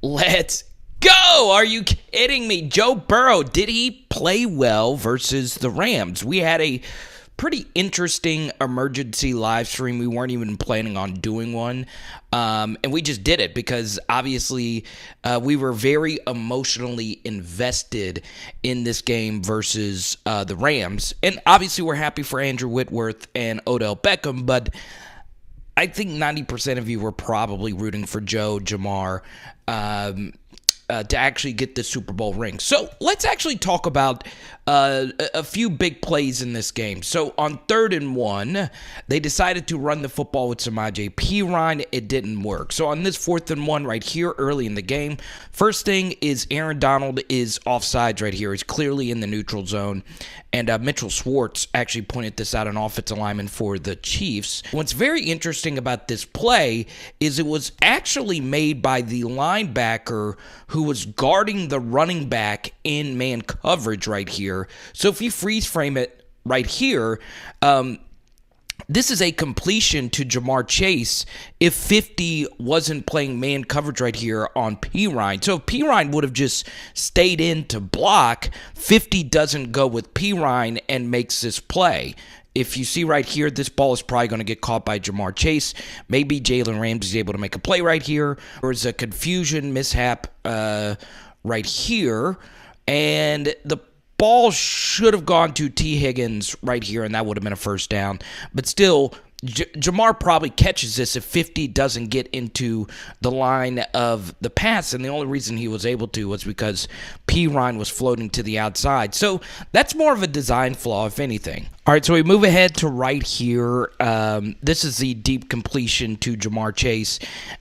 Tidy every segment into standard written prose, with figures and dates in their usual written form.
Let's go! Are you kidding me? Joe Burrow, did he play well versus the Rams? We had a pretty interesting emergency live stream. We weren't even planning on doing one. And we just did it because obviously we were very emotionally invested in this game versus the Rams. And obviously we're happy for Andrew Whitworth and Odell Beckham, but I think 90% of you were probably rooting for Joe Ja'MARR to actually get the Super Bowl ring. So let's actually talk about a few big plays in this game. So on 3rd and 1, they decided to run the football with Samaje Perine. It didn't work. So on this 4th and 1 right here early in the game, first thing is Aaron Donald is offsides right here. He's clearly in the neutral zone. And Mitchell Schwartz actually pointed this out, an offensive lineman for the Chiefs. What's very interesting about this play is it was actually made by the linebacker who was guarding the running back in man coverage right here. So if you freeze frame it right here, this is a completion to Ja'MARR Chase if 50 wasn't playing man coverage right here on Perine. So if Perine would have just stayed in to block, 50 doesn't go with Perine and makes this play. If you see right here, this ball is probably going to get caught by Ja'MARR Chase. Maybe Jalen Ramsey is able to make a play right here. There's a confusion mishap right here, and the ball should have gone to T. Higgins right here, and that would have been a first down. But still, Ja'MARR probably catches this if 50 doesn't get into the line of the pass, and the only reason he was able to was because Perine was floating to the outside. So that's more of a design flaw, if anything. All right, so we move ahead to right here. This is the deep completion to Ja'MARR Chase.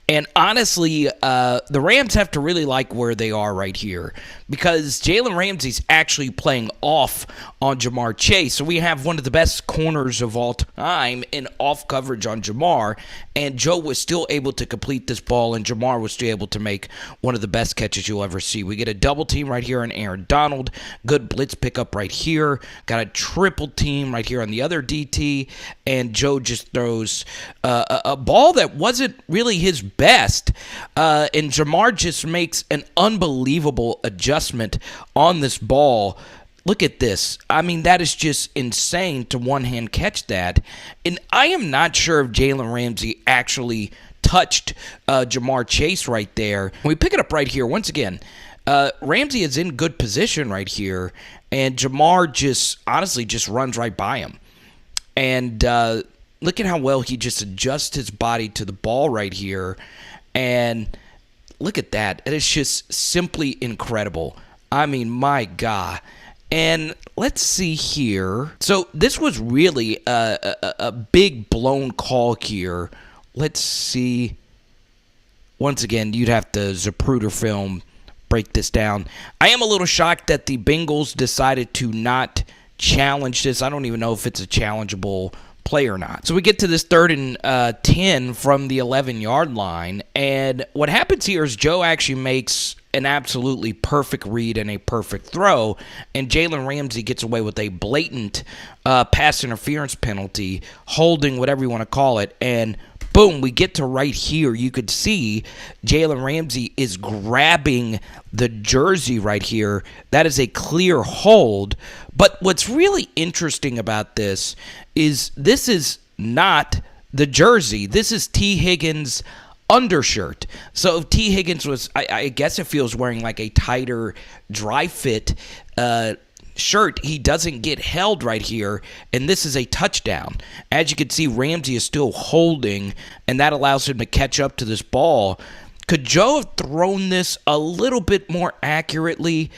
And honestly, the Rams have to really like where they are right here because Jalen Ramsey's actually playing off on Ja'MARR Chase. So we have one of the best corners of all time in off coverage on Ja'MARR, and Joe was still able to complete this ball, and Ja'MARR was still able to make one of the best catches you'll ever see. We get a double team right here on Aaron Donald. Good blitz pickup right here. Got a triple team right here on the other DT, and Joe just throws a ball that wasn't really his best, and Ja'MARR just makes an unbelievable adjustment on this ball. Look at this. I mean, that is just insane to one-hand catch that. And I am not sure if Jalen Ramsey actually touched Ja'MARR Chase right there. When we pick it up right here, once again, Ramsey is in good position right here, and Ja'MARR just honestly just runs right by him. And look at how well he just adjusts his body to the ball right here. And look at that. It is just simply incredible. I mean, my God. And let's see here. So this was really a big blown call here. Let's see. Once again, you'd have to Zapruder film break this down. I am a little shocked that the Bengals decided to not challenge this. I don't even know if it's a challengeable play or not. So we get to this 3rd and 10 from the 11-yard line. And what happens here is Joe actually makes an absolutely perfect read and a perfect throw, and Jalen Ramsey gets away with a blatant pass interference penalty, holding, whatever you want to call it, and boom, we get to right here. You could see Jalen Ramsey is grabbing the jersey right here. That is a clear hold, but what's really interesting about this is not the jersey. This is T. Higgins' undershirt. So if T. Higgins was, I guess if he was wearing like a tighter dry fit shirt, he doesn't get held right here, and this is a touchdown. As you can see, Ramsey is still holding, and that allows him to catch up to this ball. Could Joe have thrown this a little bit more accurately?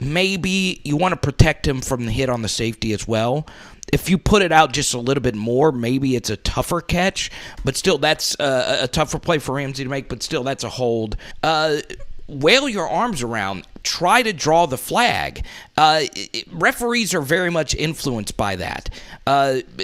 Maybe. You want to protect him from the hit on the safety as well. If you put it out just a little bit more, maybe it's a tougher catch, but still that's a tougher play for Ramsey to make, but still that's a hold. Wail your arms around. Try to draw the flag. Referees are very much influenced by that.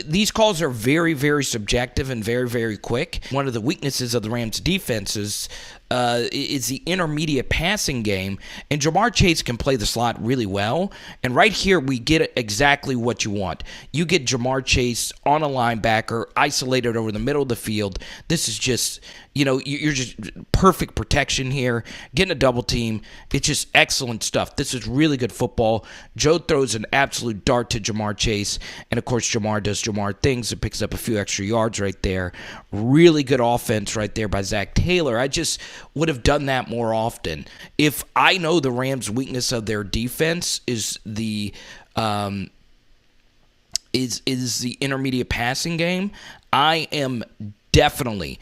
These calls are very, very subjective and very, very quick. One of the weaknesses of the Rams' defense is is the intermediate passing game, and Ja'Marr Chase can play the slot really well. And right here, we get exactly what you want. You get Ja'Marr Chase on a linebacker, isolated over the middle of the field. This is just, you're just perfect protection here, getting a double team. It's just excellent stuff. This is really good football. Joe throws an absolute dart to Ja'Marr Chase, and of course, Ja'Marr does Ja'Marr things and picks up a few extra yards right there. Really good offense right there by Zac Taylor. I just would have done that more often. If I know the Rams' weakness of their defense is the intermediate passing game, I am definitely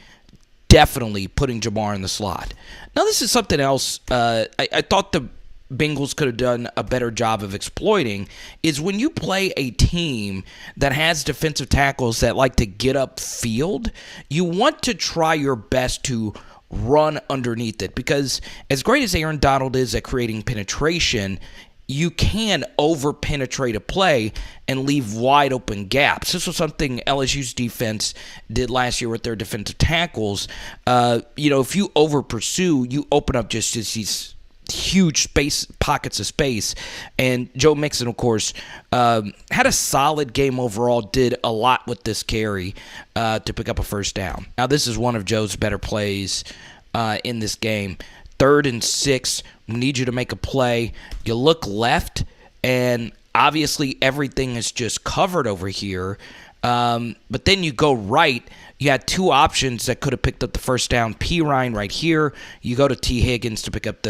putting Ja'Marr in the slot. Now, this is something else I thought the Bengals could have done a better job of exploiting, is when you play a team that has defensive tackles that like to get upfield, you want to try your best to run underneath it, because as great as Aaron Donald is at creating penetration, you can over-penetrate a play and leave wide-open gaps. This was something LSU's defense did last year with their defensive tackles. If you over-pursue, you open up just these huge pockets of space. And Joe Mixon, of course, had a solid game overall, did a lot with this carry to pick up a first down. Now, this is one of Joe's better plays in this game. 3rd and 6, we need you to make a play. You look left, and obviously everything is just covered over here. But then you go right. You had 2 options that could have picked up the first down. Perine right here. You go to T. Higgins to pick up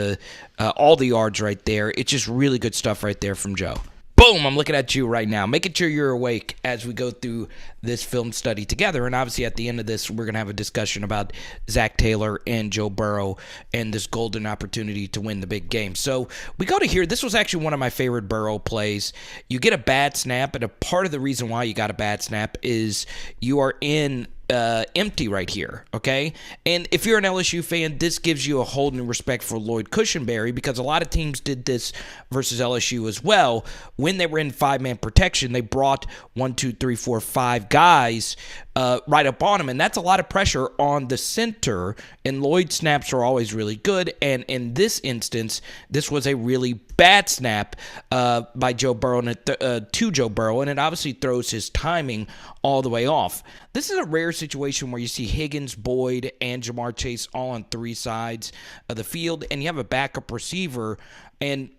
all the yards right there. It's just really good stuff right there from Joe. Boom, I'm looking at you right now. Making sure you're awake as we go through this film study together. And obviously at the end of this, we're going to have a discussion about Zac Taylor and Joe Burrow and this golden opportunity to win the big game. So we go to here. This was actually one of my favorite Burrow plays. You get a bad snap, and a part of the reason why you got a bad snap is you are in empty right here, okay? And if you're an LSU fan, this gives you a whole new respect for Lloyd Cushenberry, because a lot of teams did this versus LSU as well. When they were in 5-man protection, they brought 1, 2, 3, 4, 5 guys right up on him, and that's a lot of pressure on the center, and Lloyd's snaps are always really good, and in this instance, this was a really bad snap by Joe Burrow to Joe Burrow, and it obviously throws his timing all the way off. This is a rare situation where you see Higgins, Boyd, and Ja'Marr Chase all on 3 sides of the field, and you have a backup receiver, and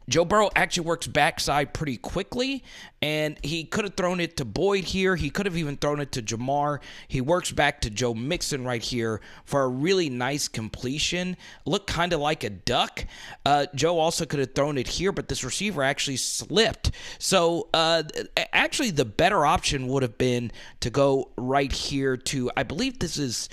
Joe Burrow actually works backside pretty quickly, and he could have thrown it to Boyd here. He could have even thrown it to Ja'Marr. He works back to Joe Mixon right here for a really nice completion. Looked kind of like a duck. Joe also could have thrown it here, but this receiver actually slipped. So actually the better option would have been to go right here to, I believe this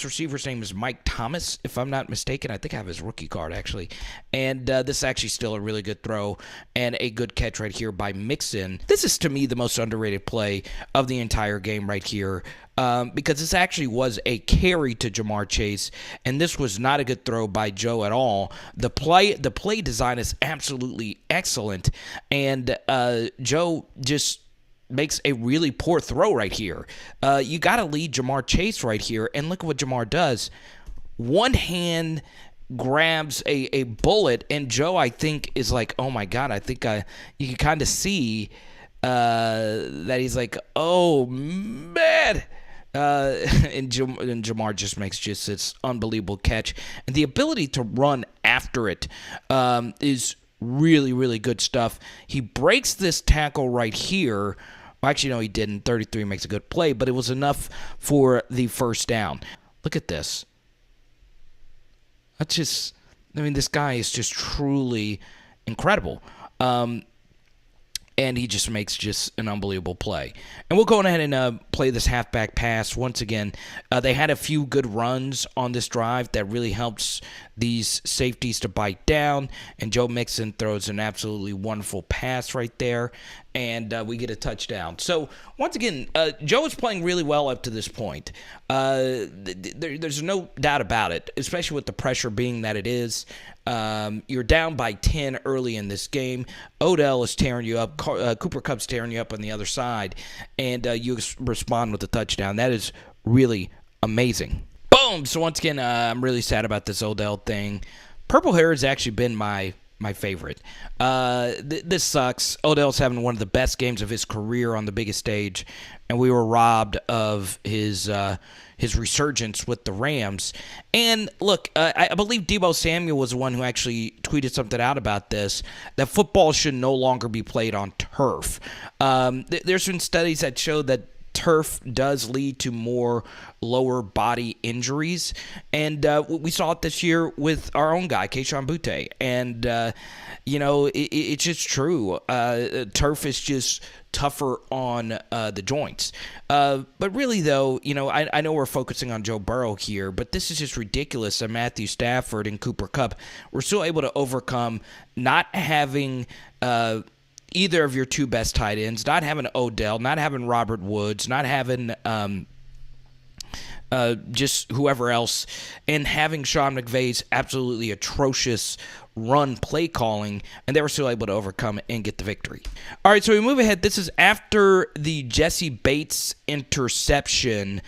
receiver's name is Mike Thomas, if I'm not mistaken. I think I have his rookie card, actually. And this is actually still a really good throw and a good catch right here by Mixon. This is, to me, the most underrated play of the entire game right here, because this actually was a carry to Ja'Marr Chase, and this was not a good throw by Joe at all. The play design is absolutely excellent, and Joe just makes a really poor throw right here. You got to lead Ja'Marr Chase right here, and look at what Ja'Marr does. One hand grabs a bullet, and Joe, I think, is like, oh my God, I think you can kind of see that he's like, oh man. And Ja'Marr just makes just this unbelievable catch, and the ability to run after it is really, really good stuff. He breaks this tackle right here. Well, actually, no, he didn't. 33 makes a good play, but it was enough for the first down. Look at this. That's just, this guy is just truly incredible. And he just makes just an unbelievable play. And we'll go ahead and play this halfback pass. Once again, they had a few good runs on this drive that really helps these safeties to bite down. And Joe Mixon throws an absolutely wonderful pass right there. And we get a touchdown. So, once again, Joe is playing really well up to this point. There's no doubt about it, especially with the pressure being that it is. You're down by 10 early in this game. Odell is tearing you up. Cooper Kupp's tearing you up on the other side. And you respond with a touchdown. That is really amazing. Boom! Boom! So once again, I'm really sad about this Odell thing. Purple hair has actually been my favorite. This sucks. Odell's having one of the best games of his career on the biggest stage, and we were robbed of his resurgence with the Rams. And look, I believe Deebo Samuel was the one who actually tweeted something out about this, that football should no longer be played on turf. There's been studies that show that turf does lead to more lower body injuries, and we saw it this year with our own guy, Kayshon Boutte. And it's just true. Turf is just tougher on the joints. But really, though, I know we're focusing on Joe Burrow here, but this is just ridiculous that Matthew Stafford and Cooper Kupp were still able to overcome not having either of your two best tight ends, not having Odell, not having Robert Woods, not having just whoever else, and having Sean McVay's absolutely atrocious run play calling, and they were still able to overcome it and get the victory. All right, so we move ahead. This is after the Jesse Bates interception.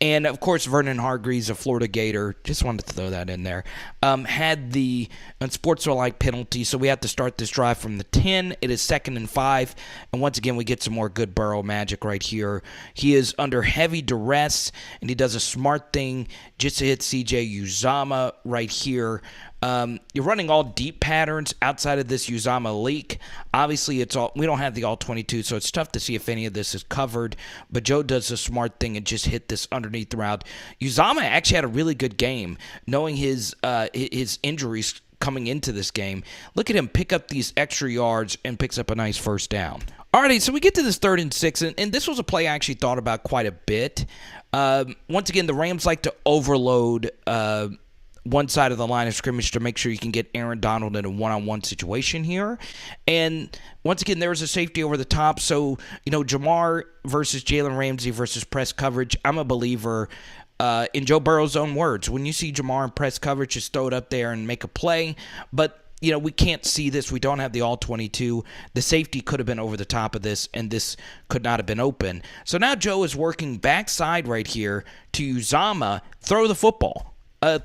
And, of course, Vernon Hargreaves, a Florida Gator, just wanted to throw that in there, had the unsportsmanlike penalty, so we have to start this drive from the 10. It is 2nd and 5, and once again, we get some more good Burrow magic right here. He is under heavy duress, and he does a smart thing just to hit C.J. Uzomah right here. You're running all deep patterns outside of this Uzomah leak. Obviously, we don't have the all-22, so it's tough to see if any of this is covered. But Joe does a smart thing and just hit this underneath the route. Uzomah actually had a really good game, knowing his injuries coming into this game. Look at him pick up these extra yards and picks up a nice first down. Alrighty, so we get to this 3rd and 6, and this was a play I actually thought about quite a bit. Once again, the Rams like to overload one side of the line of scrimmage to make sure you can get Aaron Donald in a one-on-one situation here. And once again, there was a safety over the top. So, Ja'Marr versus Jalen Ramsey versus press coverage. I'm a believer in Joe Burrow's own words. When you see Ja'Marr in press coverage, just throw it up there and make a play. But, we can't see this. We don't have the all-22. The safety could have been over the top of this, and this could not have been open. So now Joe is working backside right here to Uzomah. Throw the football.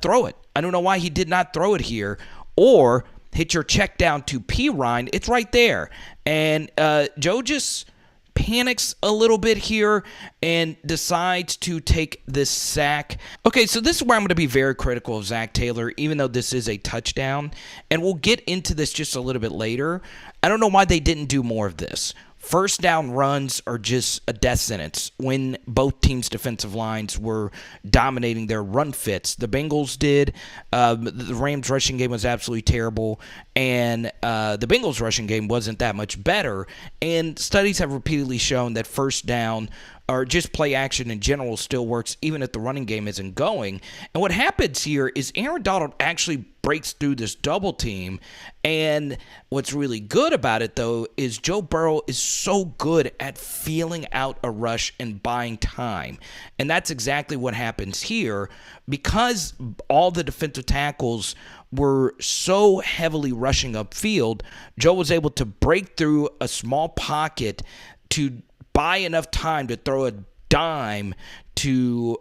Throw it. I don't know why he did not throw it here. Or hit your check down to Perine. It's right there. And Joe just panics a little bit here and decides to take this sack. Okay, so this is where I'm going to be very critical of Zac Taylor, even though this is a touchdown. And we'll get into this just a little bit later. I don't know why they didn't do more of this. First down runs are just a death sentence when both teams' defensive lines were dominating their run fits. The Bengals did. The Rams' rushing game was absolutely terrible, and the Bengals' rushing game wasn't that much better. And studies have repeatedly shown that first down or just play action in general still works even if the running game isn't going. And what happens here is Aaron Donald actually breaks through this double team. And what's really good about it, though, is Joe Burrow is so good at feeling out a rush and buying time. And that's exactly what happens here because all the defensive tackles were so heavily rushing upfield. Joe was able to break through a small pocket to buy enough time to throw a dime to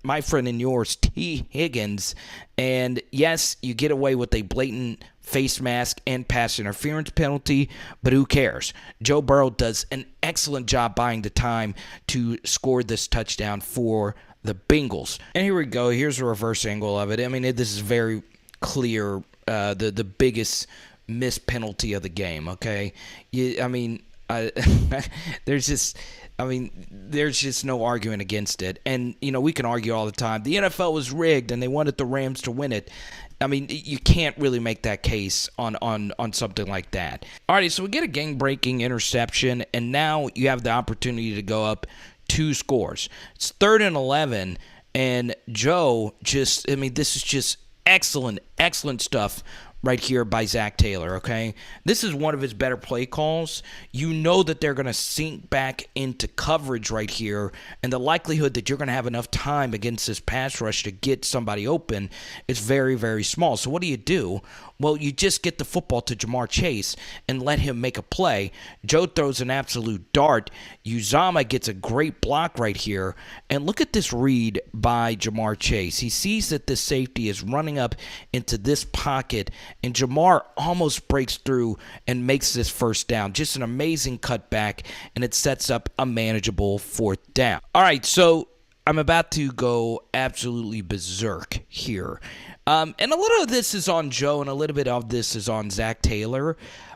my friend and yours, T. Higgins. And yes, you get away with a blatant face mask and pass interference penalty, but who cares? Joe Burrow does an excellent job buying the time to score this touchdown for the Bengals. And here we go. Here's a reverse angle of it. I mean, this is very clear, the biggest missed penalty of the game, okay? There's just no arguing against it. And, we can argue all the time. The NFL was rigged and they wanted the Rams to win it. I mean, you can't really make that case on something like that. All right, so we get a game-breaking interception, and now you have the opportunity to go up 2 scores. It's 3rd and 11, and Joe this is just excellent stuff right here by Zac Taylor, okay? This is one of his better play calls. You know that they're going to sink back into coverage right here, and the likelihood that you're going to have enough time against this pass rush to get somebody open is very, very small. So what do? Well, you just get the football to Ja'MARR Chase and let him make a play. Joe throws an absolute dart. Uzomah gets a great block right here. And look at this read by Ja'MARR Chase. He sees that this safety is running up into this pocket, and Ja'MARR almost breaks through and makes this first down. Just an amazing cutback, and it sets up a manageable fourth down. All right, so I'm about to go absolutely berserk here. And a little of this is on Joe, and a little bit of this is on Zac Taylor,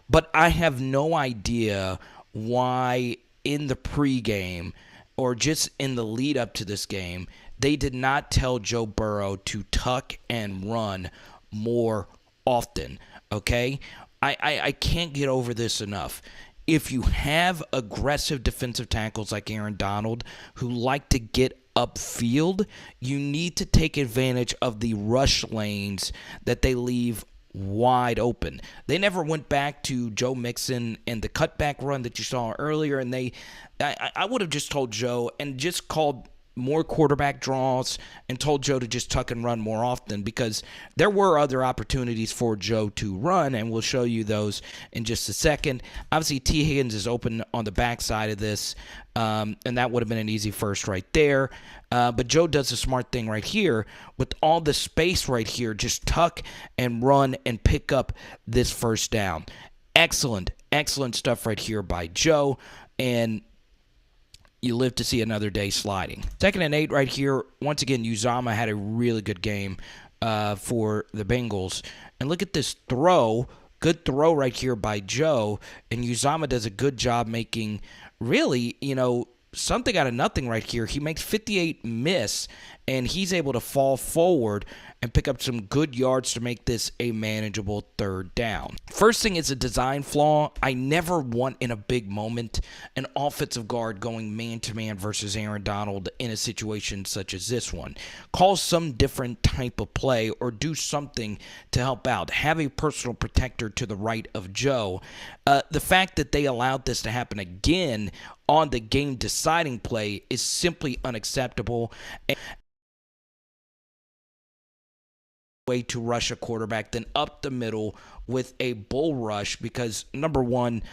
but I have no idea why in the pregame or just in the lead up to this game, they did not tell Joe Burrow to tuck and run more often, okay? I can't get over this enough. If you have aggressive defensive tackles like Aaron Donald who like to get upfield, you need to take advantage of the rush lanes that they leave wide open. They never went back to Joe Mixon and the cutback run that you saw earlier, and I would have just told Joe and just called more quarterback draws and told Joe to just tuck and run more often, because there were other opportunities for Joe to run, and we'll show you those in just a second. Obviously, T. Higgins is open on the backside of this, and that would have been an easy first right there. But Joe does a smart thing right here with all the space right here. Just tuck and run and pick up this first down. Excellent stuff right here by Joe, and you live to see another day sliding. 2nd and 8 right here. Once again, Uzomah had a really good game for the Bengals. And look at this throw. Good throw right here by Joe. And Uzomah does a good job making really, something out of nothing right here. He makes 58 miss, and he's able to fall forward and pick up some good yards to make this a manageable third down. First thing is a design flaw. I never want in a big moment an offensive guard going man-to-man versus Aaron Donald in a situation such as this one. Call some different type of play or do something to help out. Have a personal protector to the right of Joe. The fact that they allowed this to happen again on the game-deciding play is simply unacceptable. Way to rush a quarterback than up the middle with a bull rush, because number one,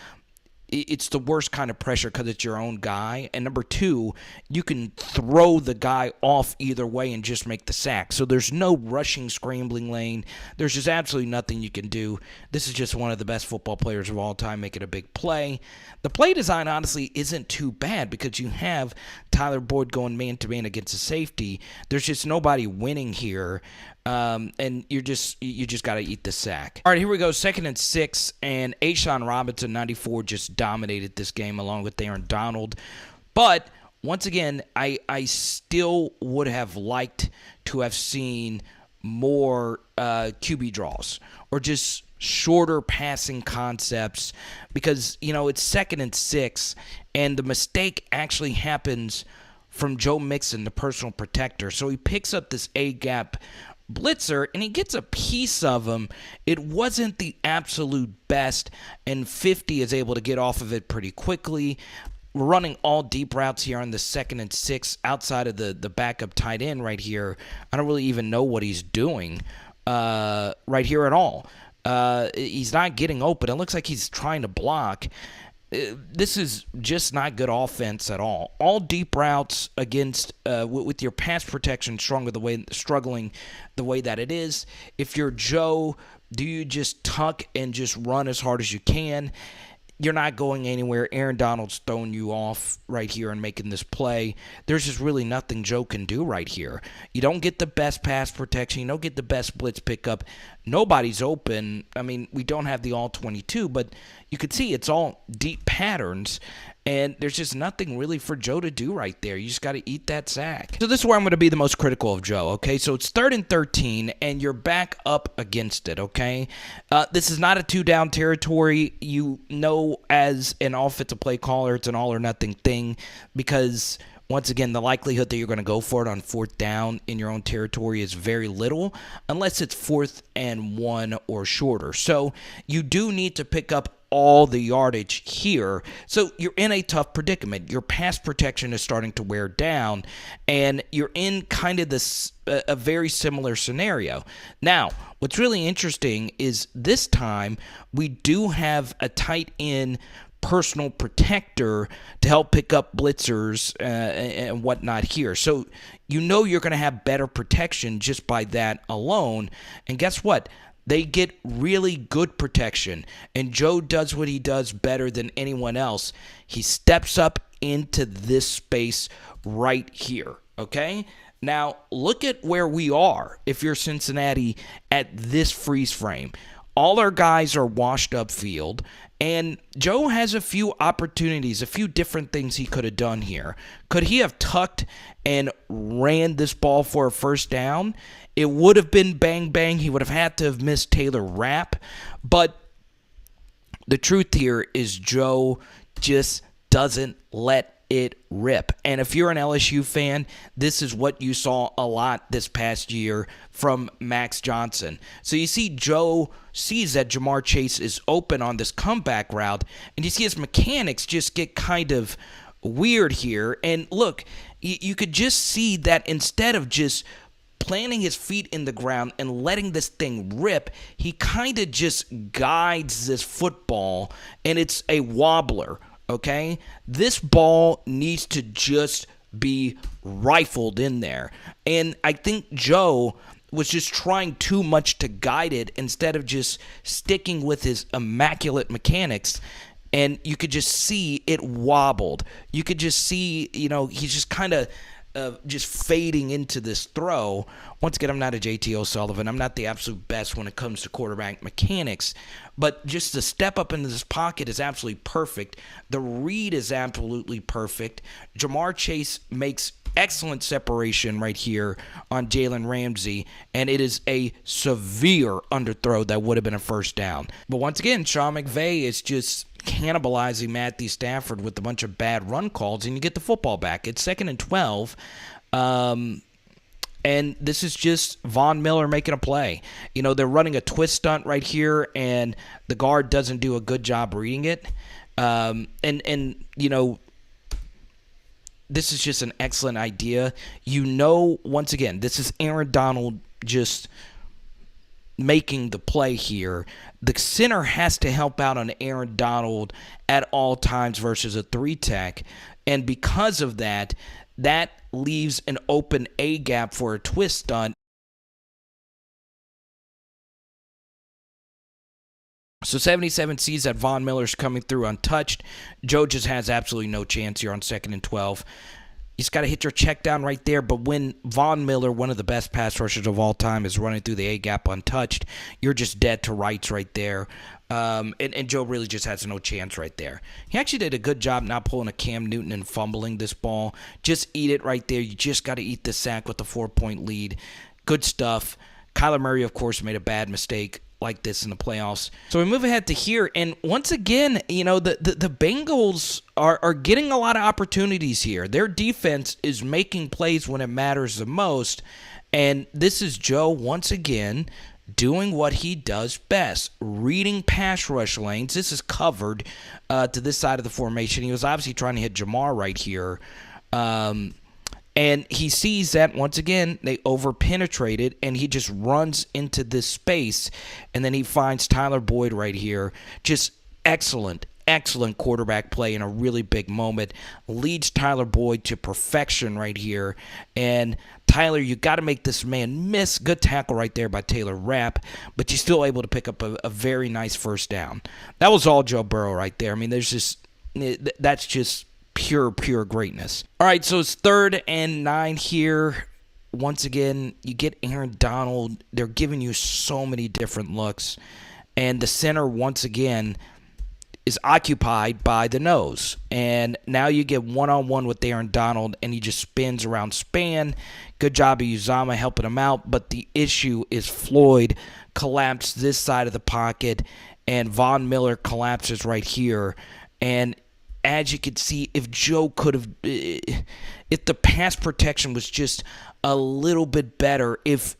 it's the worst kind of pressure because it's your own guy, and number two, you can throw the guy off either way and just make the sack. So there's no rushing, scrambling lane. There's just absolutely nothing you can do. This is just one of the best football players of all time making a big play. The play design honestly isn't too bad because you have Tyler Boyd going man-to-man against a safety. There's just nobody winning here. And you just got to eat the sack. All right, here we go. 2nd and 6, and A'Shawn Robinson, 94, just dominated this game along with Aaron Donald. But once again, I still would have liked to have seen more QB draws or just shorter passing concepts, because it's 2nd and 6, and the mistake actually happens from Joe Mixon, the personal protector. So he picks up this A-gap blitzer, and he gets a piece of him. It wasn't the absolute best, and 50 is able to get off of it pretty quickly. We're running all deep routes here on the 2nd and 6 outside of the backup tight end right here. I don't really even know what he's doing right here at all. He's not getting open. It looks like he's trying to block. This is just not good offense at all. All deep routes against with your pass protection struggling the way that it is. If you're Joe, do you just tuck and just run as hard as you can? You're not going anywhere. Aaron Donald's throwing you off right here and making this play. There's just really nothing Joe can do right here. You don't get the best pass protection. You don't get the best blitz pickup. Nobody's open. I mean, we don't have the all-22, but you could see it's all deep patterns, and there's just nothing really for Joe to do right there. You just got to eat that sack. So this is where I'm going to be the most critical of Joe, okay? So it's 3rd and 13, and you're back up against it, okay? This is not a two-down territory. You know, as an offensive play caller, it's an all-or-nothing thing, because once again, the likelihood that you're going to go for it on 4th down in your own territory is very little, unless it's 4th and 1 or shorter. So you do need to pick up all the yardage here. So you're in a tough predicament. Your pass protection is starting to wear down, and you're in kind of this a very similar scenario. Now, what's really interesting is this time we do have a tight end personal protector to help pick up blitzers and whatnot here. So you know you're going to have better protection just by that alone. And guess what? They get really good protection. And Joe does what he does better than anyone else. He steps up into this space right here. Okay? Now, look at where we are if you're Cincinnati at this freeze frame. All our guys are washed up field, and Joe has a few opportunities, a few different things he could have done here. Could he have tucked and ran this ball for a first down? It would have been bang, bang. He would have had to have missed Taylor Rapp. But the truth here is Joe just doesn't let it rip. And if you're an LSU fan, this is what you saw a lot this past year from Max Johnson. So you see Joe sees that Ja'MARR Chase is open on this comeback route, and you see his mechanics just get kind of weird here. And look, you could just see that instead of just planting his feet in the ground and letting this thing rip, he kind of just guides this football, and it's a wobbler. Okay, this ball needs to just be rifled in there. And I think Joe was just trying too much to guide it instead of just sticking with his immaculate mechanics. And you could just see it wobbled. You could just see, he's just kind of just fading into this throw. Once again, I'm not a JT O'Sullivan. I'm not the absolute best when it comes to quarterback mechanics. But just the step up into this pocket is absolutely perfect. The read is absolutely perfect. Ja'MARR Chase makes excellent separation right here on Jalen Ramsey, and it is a severe underthrow that would have been a first down. But once again, Sean McVay is just cannibalizing Matthew Stafford with a bunch of bad run calls, and you get the football back. It's 2nd and 12. And this is just Von Miller making a play. They're running a twist stunt right here, and the guard doesn't do a good job reading it. This is just an excellent idea. Once again, this is Aaron Donald just making the play here. The center has to help out on Aaron Donald at all times versus a 3-tech. And because of that leaves an open A gap for a twist stunt. So 77 sees that Von Miller's coming through untouched. Joe just has absolutely no chance here on 2nd and 12. You just got to hit your check down right there. But when Von Miller, one of the best pass rushers of all time, is running through the A-gap untouched, you're just dead to rights right there. And Joe really just has no chance right there. He actually did a good job not pulling a Cam Newton and fumbling this ball. Just eat it right there. You just got to eat the sack with the 4-point lead. Good stuff. Kyler Murray, of course, made a bad mistake like this in the playoffs. So we move ahead to here, and once again, the Bengals are getting a lot of opportunities here. Their defense is making plays when it matters the most, and this is Joe once again doing what he does best, reading pass rush lanes. This is covered to this side of the formation. He was obviously trying to hit Ja'MARR right here. And he sees that, once again, they over-penetrated, and he just runs into this space. And then he finds Tyler Boyd right here. Just excellent quarterback play in a really big moment. Leads Tyler Boyd to perfection right here. And Tyler, you got to make this man miss. Good tackle right there by Taylor Rapp. But you're still able to pick up a very nice first down. That was all Joe Burrow right there. I mean, that's just pure greatness. All right, so it's 3rd and 9 here. Once again, you get Aaron Donald. They're giving you so many different looks. And the center, once again, is occupied by the nose. And now you get one-on-one with Aaron Donald, and he just spins around span. Good job of Uzomah helping him out. But the issue is Floyd collapsed this side of the pocket, and Von Miller collapses right here. And as you can see, if Joe could have if the pass protection was just a little bit better. If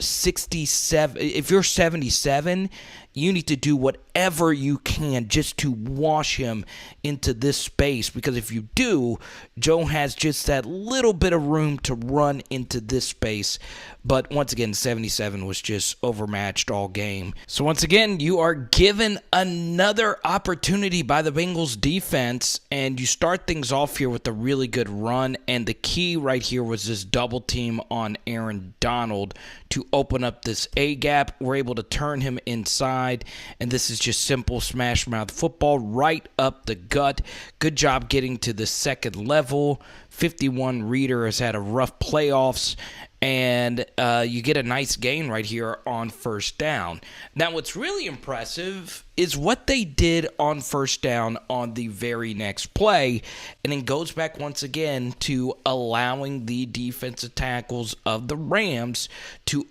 you're 77, you need to do whatever you can just to wash him into this space, because if you do, Joe has just that little bit of room to run into this space. But once again, 77 was just overmatched all game. So once again, you are given another opportunity by the Bengals defense, and you start things off here with a really good run, and the key right here was this double team on Aaron Donald to open up this A gap. We're able to turn him inside, and this is just simple smash mouth football right up the gut. Good job getting to the second level. 51 Reader has had a rough playoffs, and you get a nice gain right here on first down. Now, what's really impressive is what they did on first down on the very next play, and it goes back once again to allowing the defensive tackles of the Rams to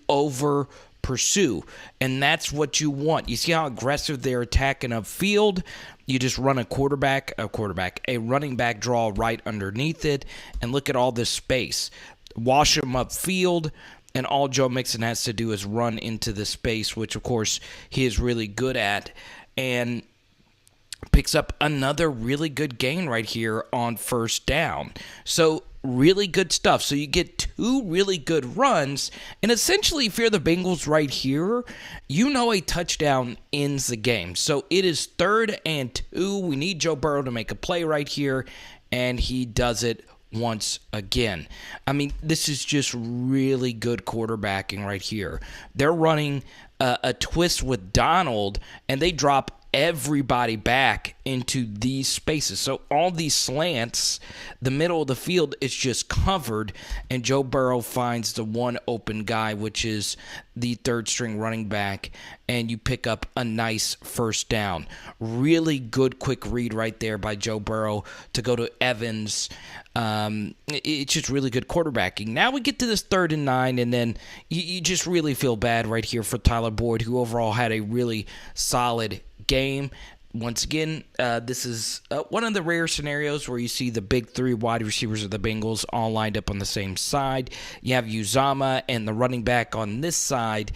pursue, and that's what you want. You see how aggressive they're attacking upfield? You just run a running back draw right underneath it, and look at all this space. Wash them upfield, and all Joe Mixon has to do is run into the space, which of course he is really good at, and picks up another really good gain right here on first down. So really good stuff. So you get two really good runs, and essentially if you're the Bengals right here, you know a touchdown ends the game. So it is 3rd and 2. We need Joe Burrow to make a play right here, and he does it once again. I mean, this is just really good quarterbacking right here. They're running a twist with Donald, and they drop everybody back into these spaces. So all these slants, the middle of the field is just covered, and Joe Burrow finds the one open guy, which is the third string running back, and you pick up a nice first down. Really good quick read right there by Joe Burrow to go to Evans. It's just really good quarterbacking. Now we get to this 3rd and 9, and then you just really feel bad right here for Tyler Boyd, who overall had a really solid game. Once again, this is one of the rare scenarios where you see the big 3 wide receivers of the Bengals all lined up on the same side. You have Uzomah and the running back on this side.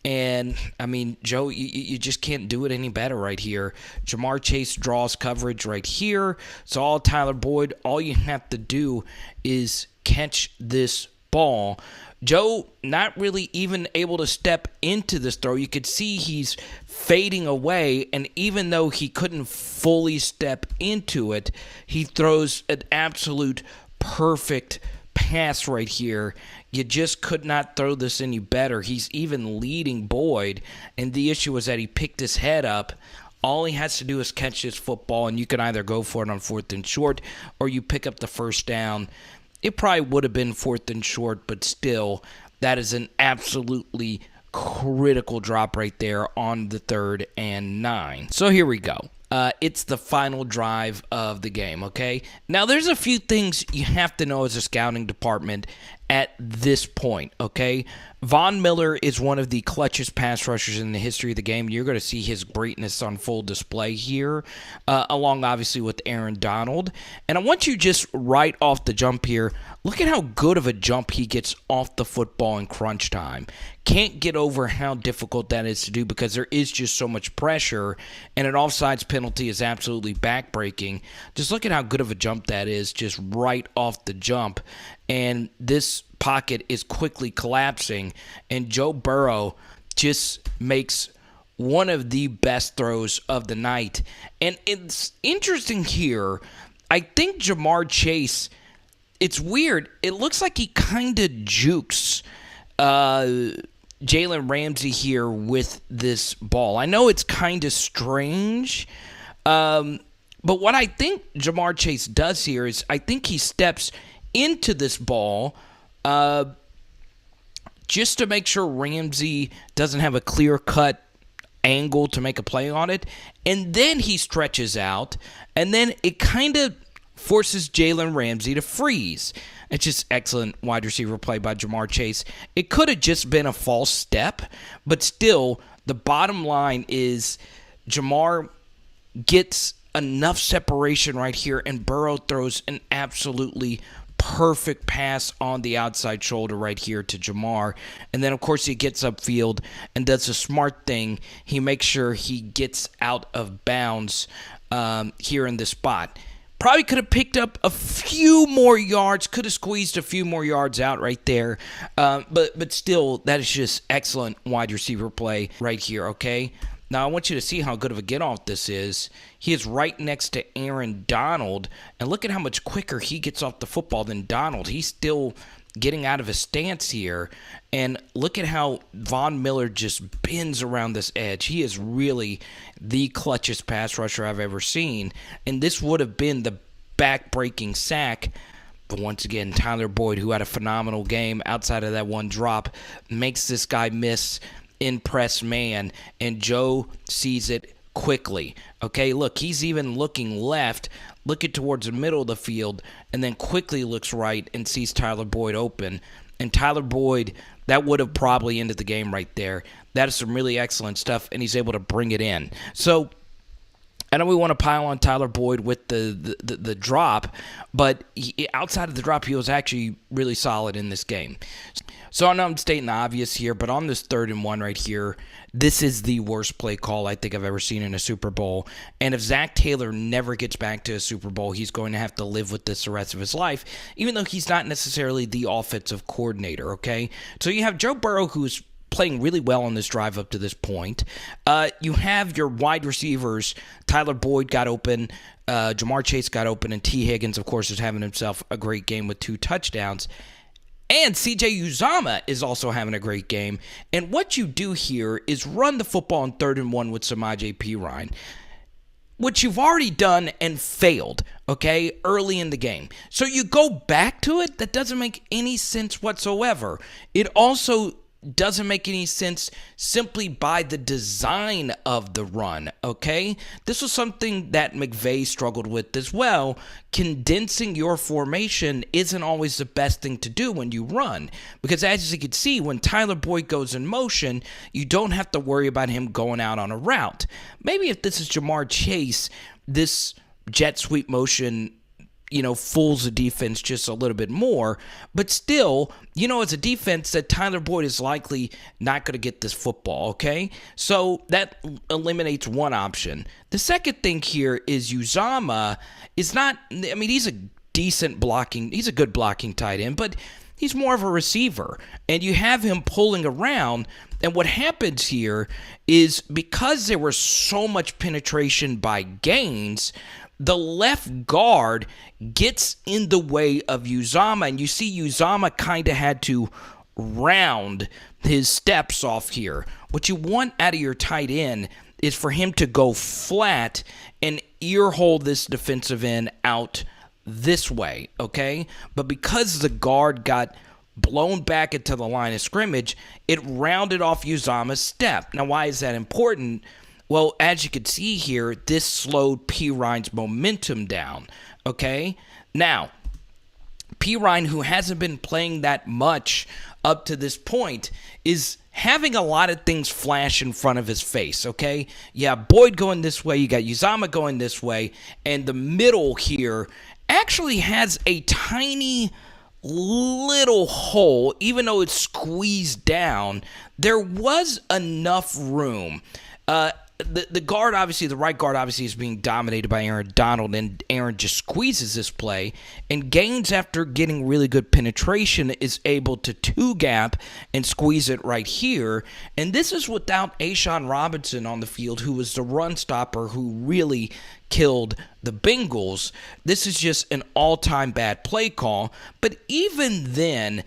And, I mean, Joe, you just can't do it any better right here. Ja'Marr Chase draws coverage right here. So all Tyler Boyd, all you have to do is catch this ball. Joe not really even able to step into this throw. You could see he's fading away, and even though he couldn't fully step into it, he throws an absolute perfect pass right here. You just could not throw this any better. He's even leading Boyd, and the issue was that he picked his head up. All he has to do is catch this football, and you can either go for it on 4th and short, or you pick up the first down. It probably would have been 4th and short, but still, that is an absolutely critical drop right there on the 3rd and 9. So here we go. It's the final drive of the game, okay? Now, there's a few things you have to know as a scouting department at this point, okay? Von Miller is one of the clutchest pass rushers in the history of the game. You're going to see his greatness on full display here, along obviously with Aaron Donald. And I want you just right off the jump here, look at how good of a jump he gets off the football in crunch time. Can't get over how difficult that is to do because there is just so much pressure, and an offsides penalty is absolutely backbreaking. Just look at how good of a jump that is, just right off the jump. And this pocket is quickly collapsing, and Joe Burrow just makes one of the best throws of the night. And it's interesting here, I think Ja'Marr Chase, it's weird, it looks like he kind of jukes Jalen Ramsey here with this ball. I know it's kind of strange, but what I think Ja'Marr Chase does here is I think he steps into this ball just to make sure Ramsey doesn't have a clear-cut angle to make a play on it, and then he stretches out, and then it kind of forces Jalen Ramsey to freeze. It's just excellent wide receiver play by Ja'Marr Chase. It could have just been a false step, but still, the bottom line is Ja'Marr gets enough separation right here, and Burrow throws an absolutely perfect pass on the outside shoulder right here to Ja'MAR. And then, of course, he gets upfield and does a smart thing. He makes sure he gets out of bounds here in this spot. Probably could have picked up a few more yards, could have squeezed a few more yards out right there. But still, that is just excellent wide receiver play right here, okay? Now, I want you to see how good of a get-off this is. He is right next to Aaron Donald, and look at how much quicker he gets off the football than Donald. He's still getting out of his stance here, and look at how Von Miller just bends around this edge. He is really the clutchest pass rusher I've ever seen, and this would have been the back-breaking sack. But once again, Tyler Boyd, who had a phenomenal game outside of that one drop, makes this guy miss in press man, and Joe sees it quickly. Okay, look, he's even looking left, looking towards the middle of the field, and then quickly looks right and sees Tyler Boyd open. And Tyler Boyd, that would have probably ended the game right there. That is some really excellent stuff, and he's able to bring it in. So I know we want to pile on Tyler Boyd with the drop, but outside of the drop, he was actually really solid in this game. So I know I'm stating the obvious here, but on this 3rd and 1 right here, this is the worst play call I think I've ever seen in a Super Bowl. And if Zac Taylor never gets back to a Super Bowl, he's going to have to live with this the rest of his life, even though he's not necessarily the offensive coordinator, okay? So you have Joe Burrow, who's playing really well on this drive up to this point. You have your wide receivers. Tyler Boyd got open. Ja'MAR Chase got open. And T. Higgins, of course, is having himself a great game with 2 touchdowns. And C.J. Uzomah is also having a great game. And what you do here is run the football on 3rd and 1 with Samaje Perine, which you've already done and failed, okay, early in the game. So you go back to it? That doesn't make any sense whatsoever. It also doesn't make any sense simply by the design of the run, okay? This was something that McVay struggled with as well. Condensing your formation isn't always the best thing to do when you run, because as you can see, when Tyler Boyd goes in motion, you don't have to worry about him going out on a route. Maybe if this is Ja'MAR Chase, this jet sweep motion fools the defense just a little bit more. But still, as a defense, that Tyler Boyd is likely not going to get this football, okay? So that eliminates one option. The second thing here is Uzomah is not, he's a he's a good blocking tight end, but he's more of a receiver. And you have him pulling around, and what happens here is because there was so much penetration by Gaines, the left guard gets in the way of Uzomah, and you see Uzomah kind of had to round his steps off here. What you want out of your tight end is for him to go flat and earhole this defensive end out this way, okay? But because the guard got blown back into the line of scrimmage, it rounded off Uzomah's step. Now, why is that important? Well, as you can see here, this slowed Perine's momentum down, okay? Now, Perine, who hasn't been playing that much up to this point, is having a lot of things flash in front of his face, okay? Yeah, Boyd going this way, you got Uzomah going this way, and the middle here actually has a tiny little hole. Even though it's squeezed down, there was enough room. The guard, obviously, the right guard, obviously, is being dominated by Aaron Donald, and Aaron just squeezes this play. And Gaines, after getting really good penetration, is able to two-gap and squeeze it right here. And this is without A'Shawn Robinson on the field, who was the run stopper who really killed the Bengals. This is just an all-time bad play call. But even then,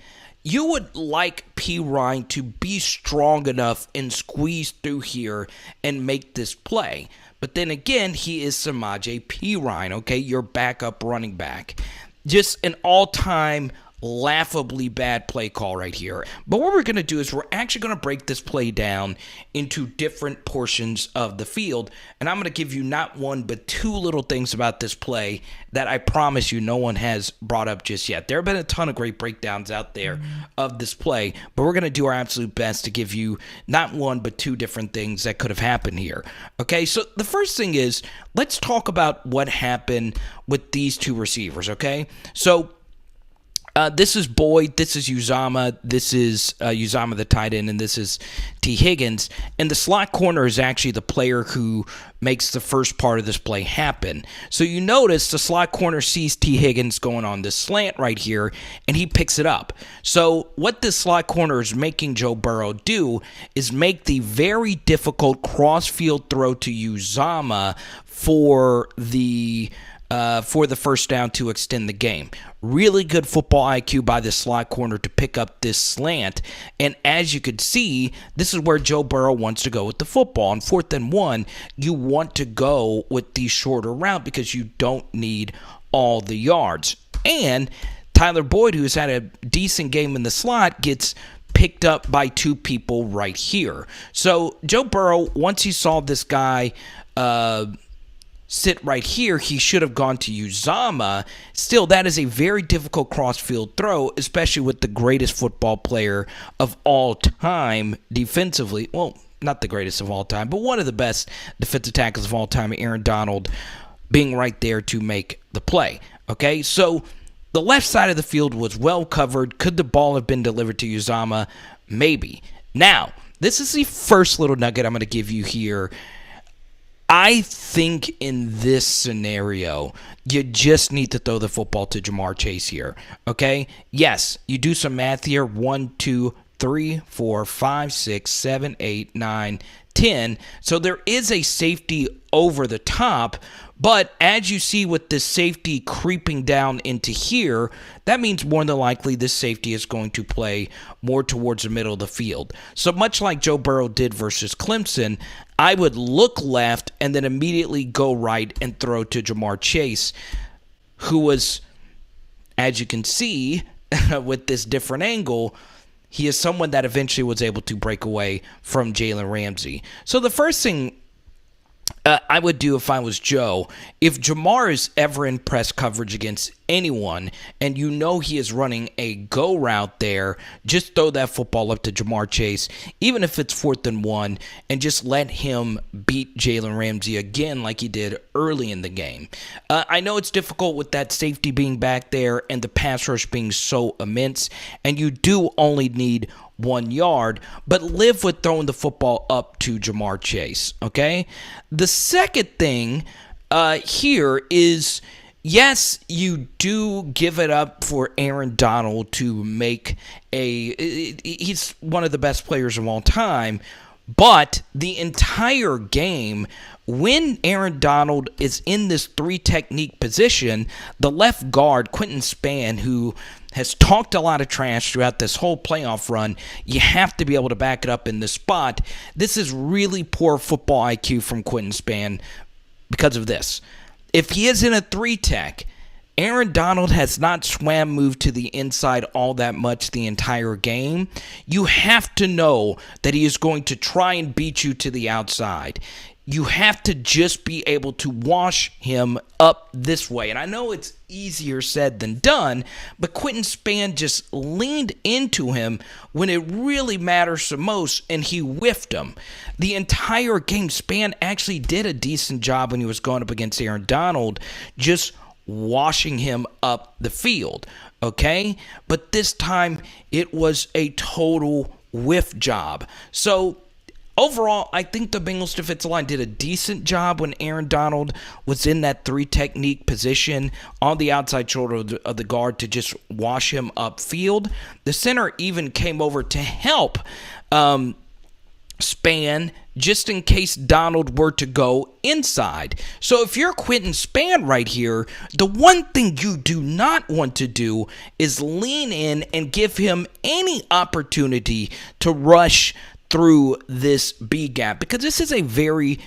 you would like Perine to be strong enough and squeeze through here and make this play. But then again, he is Samaje Perine, okay, your backup running back. Just an all-time laughably bad play call right here. But what we're going to do is we're actually going to break this play down into different portions of the field, and I'm going to give you not one but two little things about this play that I promise you no one has brought up just yet. There have been a ton of great breakdowns out there of this play, but we're going to do our absolute best to give you not one but two different things that could have happened here. Okay, so the first thing is, let's talk about what happened with these two receivers, okay? So This is Boyd, this is Uzomah, this is Uzomah the tight end, and this is T. Higgins. And the slot corner is actually the player who makes the first part of this play happen. So you notice the slot corner sees T. Higgins going on this slant right here, and he picks it up. So what this slot corner is making Joe Burrow do is make the very difficult cross-field throw to Uzomah for the first down to extend the game. Really good football IQ by the slot corner to pick up this slant. And as you could see, this is where Joe Burrow wants to go with the football. On 4th and 1, you want to go with the shorter route because you don't need all the yards. And Tyler Boyd, who's had a decent game in the slot, gets picked up by 2 people right here. So Joe Burrow, once he saw this guy sit right here, he should have gone to Uzomah. Still, that is a very difficult cross-field throw, especially with the greatest football player of all time defensively. Well, not the greatest of all time, but one of the best defensive tackles of all time, Aaron Donald, being right there to make the play. Okay, so the left side of the field was well covered. Could the ball have been delivered to Uzomah? Maybe. Now, this is the first little nugget I'm going to give you here. I think in this scenario, you just need to throw the football to Ja'MARR Chase here, okay? Yes, you do some math here. 1, 2, 3, 4, 5, 6, 7, 8, 9, 10. So there is a safety over the top, but as you see with this safety creeping down into here, that means more than likely this safety is going to play more towards the middle of the field. So much like Joe Burrow did versus Clemson, I would look left and then immediately go right and throw to Ja'MARR Chase, who was, as you can see with this different angle, he is someone that eventually was able to break away from Jalen Ramsey. So the first thing I would do if I was Joe, if Ja'MARR is ever in press coverage against anyone and you know he is running a go route there, just throw that football up to Ja'MARR Chase, even if it's 4th and 1, and just let him beat Jalen Ramsey again like he did early in the game. I know it's difficult with that safety being back there and the pass rush being so immense, and you do only need 1 yard, but live with throwing the football up to Ja'MARR Chase, okay? The second thing here is, yes, you do give it up for Aaron Donald to make he's one of the best players of all time, but the entire game, when Aaron Donald is in this 3 technique position, the left guard, Quentin Spann, who has talked a lot of trash throughout this whole playoff run, you have to be able to back it up in this spot. This is really poor football IQ from Quentin Spann because of this. If he is in a 3-tech, Aaron Donald has not swam moved to the inside all that much the entire game. You have to know that he is going to try and beat you to the outside. You have to just be able to wash him up this way. And I know it's easier said than done, but Quentin Spann just leaned into him when it really matters the most, and he whiffed him. The entire game, Spann actually did a decent job when he was going up against Aaron Donald, just washing him up the field, okay? But this time, it was a total whiff job. So overall, I think the Bengals defensive line did a decent job when Aaron Donald was in that 3-technique position on the outside shoulder of the guard to just wash him upfield. The center even came over to help Spann just in case Donald were to go inside. So if you're Quentin Spann right here, the one thing you do not want to do is lean in and give him any opportunity to rush through this B gap, because this is a very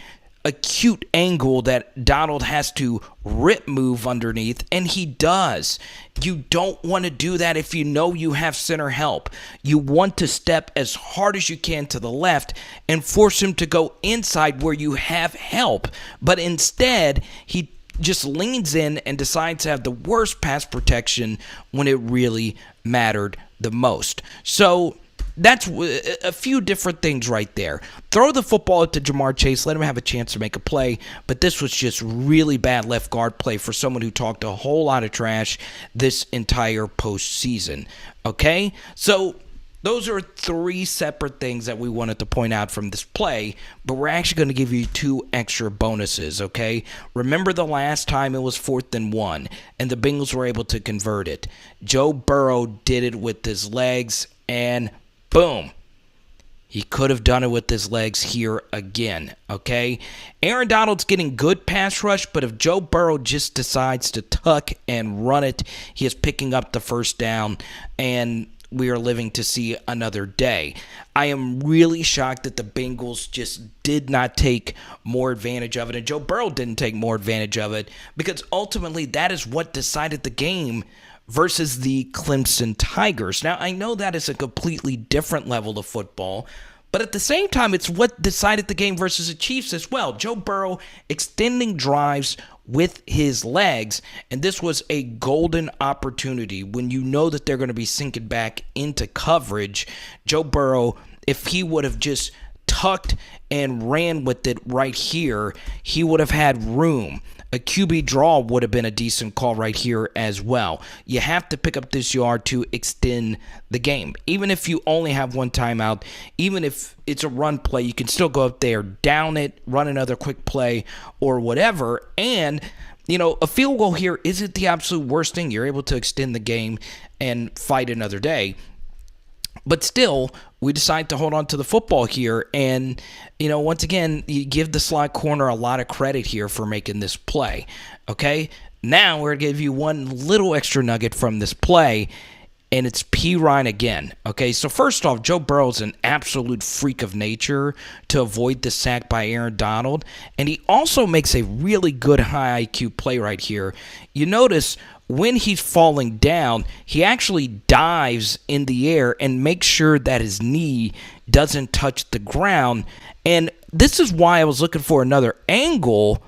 acute angle that Donald has to rip move underneath, and he does. You don't want to do that if you know you have center help. You want to step as hard as you can to the left and force him to go inside where you have help, but instead he just leans in and decides to have the worst pass protection when it really mattered the most. So that's a few different things right there. Throw the football to Ja'MARR Chase, let him have a chance to make a play, but this was just really bad left guard play for someone who talked a whole lot of trash this entire postseason. Okay? So those are three separate things that we wanted to point out from this play, but we're actually going to give you 2 extra bonuses, okay? Remember the last time it was 4th and 1, and the Bengals were able to convert it. Joe Burrow did it with his legs, and boom. He could have done it with his legs here again, okay? Aaron Donald's getting good pass rush, but if Joe Burrow just decides to tuck and run it, he is picking up the first down, and we are living to see another day. I am really shocked that the Bengals just did not take more advantage of it, and Joe Burrow didn't take more advantage of it, because ultimately that is what decided the game versus the Clemson Tigers. Now, I know that is a completely different level of football, but at the same time, it's what decided the game versus the Chiefs as well. Joe Burrow extending drives with his legs, and this was a golden opportunity when you know that they're going to be sinking back into coverage. Joe Burrow, if he would have just tucked and ran with it right here, he would have had room. A QB draw would have been a decent call right here as well. You have to pick up this yard to extend the game. Even if you only have one timeout, even if it's a run play, you can still go up there, down it, run another quick play or whatever. And, you know, a field goal here isn't the absolute worst thing. You're able to extend the game and fight another day. But still, we decide to hold on to the football here. And, you know, once again, you give the slot corner a lot of credit here for making this play. Okay? Now we're going to give you one little extra nugget from this play, and it's Perine again. Okay? So first off, Joe Burrow's an absolute freak of nature to avoid the sack by Aaron Donald. And he also makes a really good high IQ play right here. You notice when he's falling down, he actually dives in the air and makes sure that his knee doesn't touch the ground. And this is why I was looking for another angle.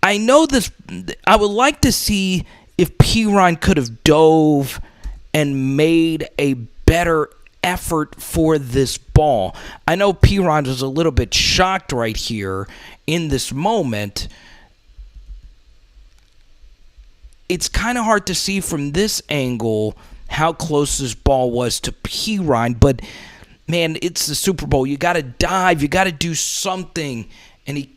I know this. I would like to see if Perine could have dove and made a better effort for this ball. I know Perine was a little bit shocked right here in this moment. It's kind of hard to see from this angle how close this ball was to Perine, but man, it's the Super Bowl. You got to dive, you got to do something, and he,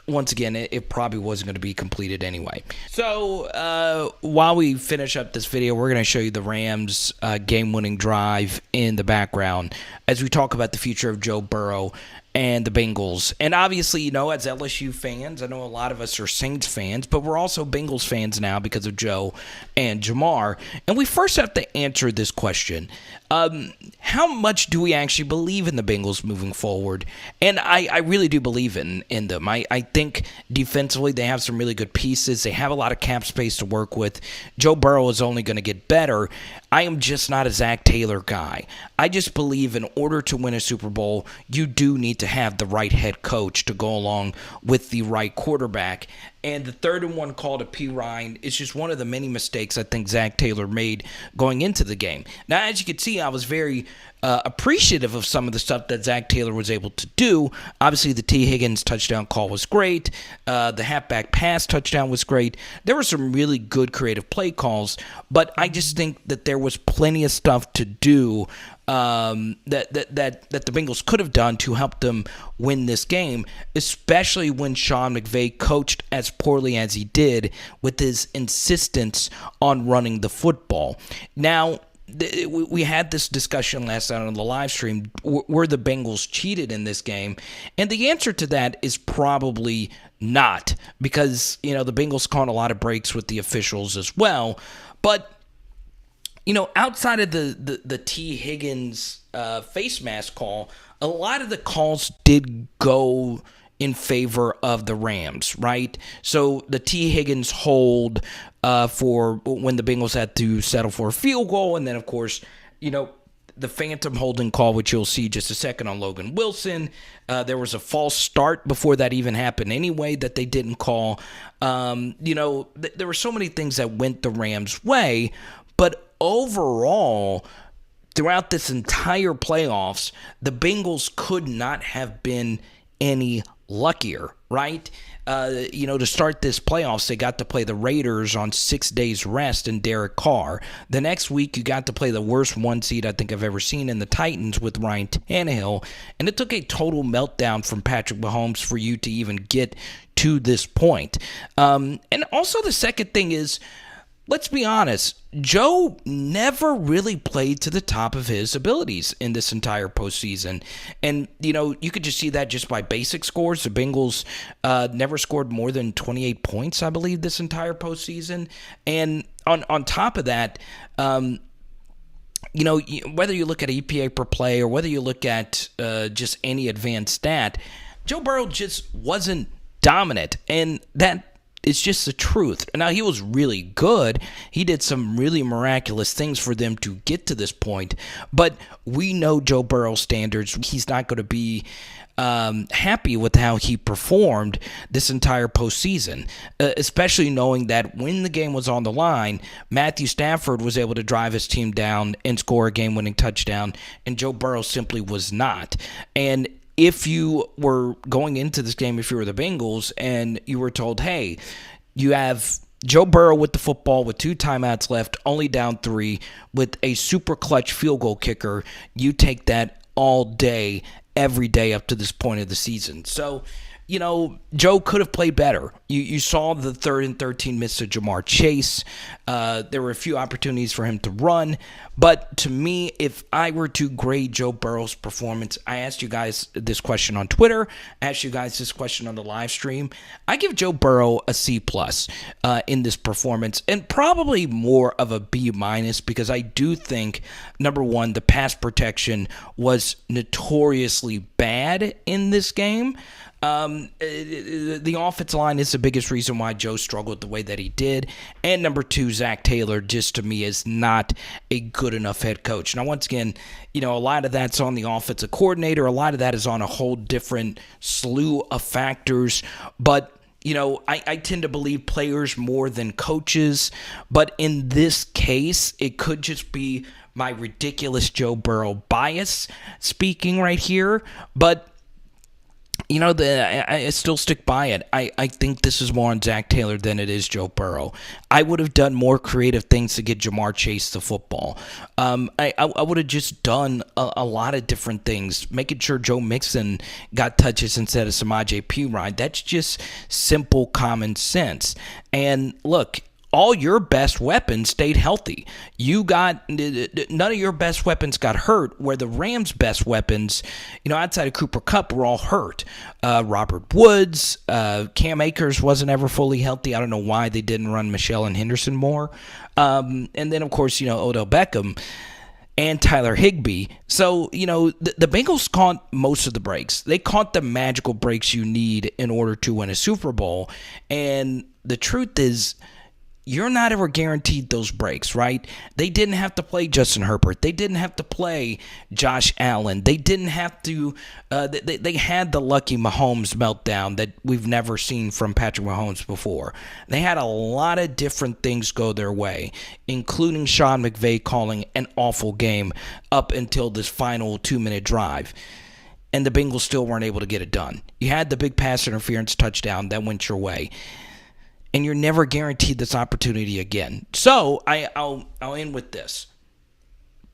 once again, it probably wasn't going to be completed anyway. So while we finish up this video, we're going to show you the Rams game-winning drive in the background as we talk about the future of Joe Burrow and the Bengals. And obviously, you know, as LSU fans, I know a lot of us are Saints fans, but we're also Bengals fans now because of Joe and Ja'MARR. And we first have to answer this question. How much do we actually believe in the Bengals moving forward? And I really do believe in them. I think defensively they have some really good pieces. They have a lot of cap space to work with. Joe Burrow is only going to get better. I am just not a Zac Taylor guy. I just believe in order to win a Super Bowl, you do need to have the right head coach to go along with the right quarterback. And the 3rd and 1 call to Perine is just one of the many mistakes I think Zac Taylor made going into the game. Now, as you can see, I was very appreciative of some of the stuff that Zac Taylor was able to do. Obviously, the T. Higgins touchdown call was great. The halfback pass touchdown was great. There were some really good creative play calls, but I just think that there was plenty of stuff to do that the Bengals could have done to help them win this game, especially when Sean McVay coached as poorly as he did with his insistence on running the football. Now, we had this discussion last night on the live stream. Were the Bengals cheated in this game? And the answer to that is probably not, because, you know, the Bengals caught a lot of breaks with the officials as well. But, you know, outside of the T. Higgins face mask call, a lot of the calls did go in favor of the Rams, right? So the T. Higgins hold for when the Bengals had to settle for a field goal, and then, of course, you know, the phantom holding call, which you'll see just a second on Logan Wilson. There was a false start before that even happened anyway that they didn't call. You know, there were so many things that went the Rams' way, but overall, throughout this entire playoffs, the Bengals could not have been any luckier, right? To start this playoffs, they got to play the Raiders on 6 days rest and Derek Carr. The next week, you got to play the worst one seed I think I've ever seen in the Titans with Ryan Tannehill, and it took a total meltdown from Patrick Mahomes for you to even get to this point. And also the second thing is, let's be honest, Joe never really played to the top of his abilities in this entire postseason. And, you could just see that just by basic scores. The Bengals never scored more than 28 points, I believe, this entire postseason. And on top of that, whether you look at EPA per play or whether you look at just any advanced stat, Joe Burrow just wasn't dominant. And that it's just the truth. Now, he was really good. He did some really miraculous things for them to get to this point. But we know Joe Burrow's standards. He's not going to be happy with how he performed this entire postseason, especially knowing that when the game was on the line, Matthew Stafford was able to drive his team down and score a game-winning touchdown, and Joe Burrow simply was not. And if you were going into this game, if you were the Bengals, and you were told, hey, you have Joe Burrow with the football with 2 timeouts left, only down 3, with a super clutch field goal kicker, you take that all day, every day up to this point of the season. So, Joe could have played better. You saw the 3rd and 13 miss to Ja'Marr Chase. There were a few opportunities for him to run. But to me, if I were to grade Joe Burrow's performance, I asked you guys this question on Twitter. I asked you guys this question on the live stream. I give Joe Burrow a C+ in this performance, and probably more of a B- because I do think, number one, the pass protection was notoriously bad in this game. The offensive line is the biggest reason why Joe struggled the way that he did. And number two, Zac Taylor, just to me, is not a good enough head coach. Now, once again, a lot of that's on the offensive coordinator. A lot of that is on a whole different slew of factors. But I tend to believe players more than coaches. But in this case, it could just be my ridiculous Joe Burrow bias speaking right here. But I still stick by it. I think this is more on Zac Taylor than it is Joe Burrow. I would have done more creative things to get Ja'Marr Chase the football. I would have just done a lot of different things, making sure Joe Mixon got touches instead of Samaje Perine. That's just simple common sense. And look, all your best weapons stayed healthy. None of your best weapons got hurt, where the Rams' best weapons, outside of Cooper Kupp, were all hurt. Robert Woods, Cam Akers wasn't ever fully healthy. I don't know why they didn't run Michelle and Henderson more. And then, of course, Odell Beckham and Tyler Higbee. So, the Bengals caught most of the breaks. They caught the magical breaks you need in order to win a Super Bowl. And the truth is, you're not ever guaranteed those breaks, right? They didn't have to play Justin Herbert. They didn't have to play Josh Allen. They didn't have to they had the lucky Mahomes meltdown that we've never seen from Patrick Mahomes before. They had a lot of different things go their way, including Sean McVay calling an awful game up until this final 2-minute drive. And the Bengals still weren't able to get it done. You had the big pass interference touchdown that went your way. And you're never guaranteed this opportunity again. So I'll end with this.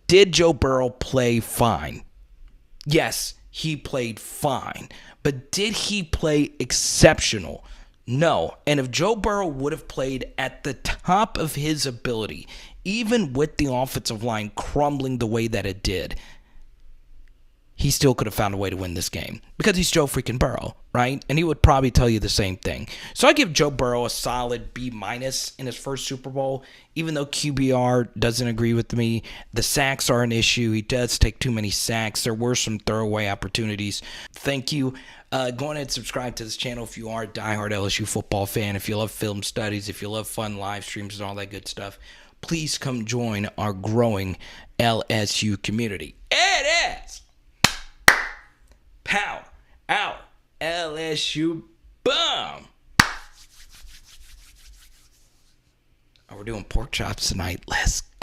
Did Joe Burrow play fine? Yes, he played fine. But did he play exceptional? No. And if Joe Burrow would have played at the top of his ability, even with the offensive line crumbling the way that it did, he still could have found a way to win this game because he's Joe freaking Burrow, right? And he would probably tell you the same thing. So I give Joe Burrow a solid B- in his first Super Bowl, even though QBR doesn't agree with me. The sacks are an issue. He does take too many sacks. There were some throwaway opportunities. Thank you. Go ahead and subscribe to this channel if you are a diehard LSU football fan, if you love film studies, if you love fun live streams and all that good stuff. Please come join our growing LSU community. It is Power out, LSU, boom. Oh, we're doing pork chops tonight. Let's go.